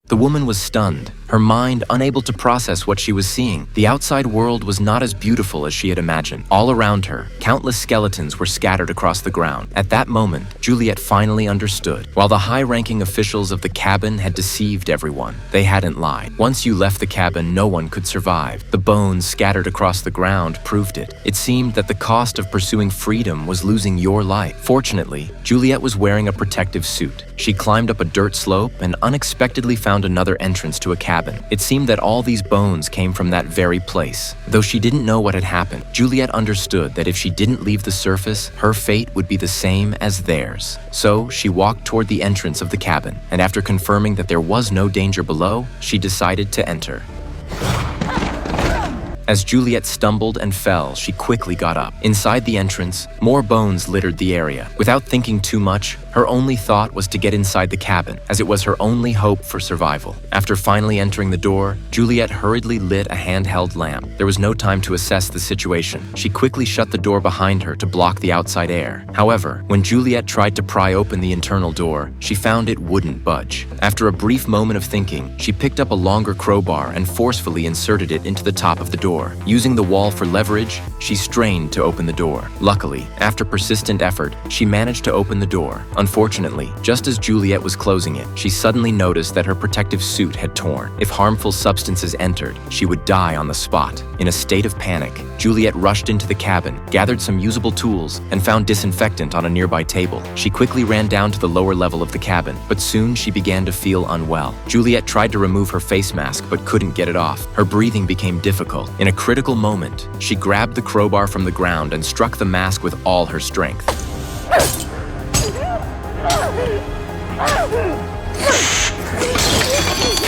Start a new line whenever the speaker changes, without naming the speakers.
The woman was stunned, her mind unable to process what she was seeing. The outside world was not as beautiful as she had imagined. All around her, countless skeletons were scattered across the ground. At that moment, Juliet finally understood. While the high-ranking officials of the cabin had deceived everyone, they hadn't lied. Once you left the cabin, no one could survive. The bones scattered across the ground proved it. It seemed that the cost of pursuing freedom was losing your life. Fortunately, Juliet was wearing a protective suit. She climbed up a dirt slope and unexpectedly found another entrance to a cabin. It seemed that all these bones came from that very place. Though she didn't know what had happened, Juliet understood that if she didn't leave the surface, her fate would be the same as theirs. So she walked toward the entrance of the cabin, and after confirming that there was no danger below, she decided to enter. As Juliet stumbled and fell, she quickly got up. Inside the entrance, more bones littered the area. Without thinking too much, her only thought was to get inside the cabin, as it was her only hope for survival. After finally entering the door, Juliet hurriedly lit a handheld lamp. There was no time to assess the situation. She quickly shut the door behind her to block the outside air. However, when Juliet tried to pry open the internal door, she found it wouldn't budge. After a brief moment of thinking, she picked up a longer crowbar and forcefully inserted it into the top of the door. Using the wall for leverage, she strained to open the door. Luckily, after persistent effort, she managed to open the door. Unfortunately, just as Juliet was closing it, she suddenly noticed that her protective suit had torn. If harmful substances entered, she would die on the spot. In a state of panic, Juliet rushed into the cabin, gathered some usable tools, and found disinfectant on a nearby table. She quickly ran down to the lower level of the cabin, but soon she began to feel unwell. Juliet tried to remove her face mask but couldn't get it off. Her breathing became difficult. In a critical moment, she grabbed the crowbar from the ground and struck the mask with all her strength.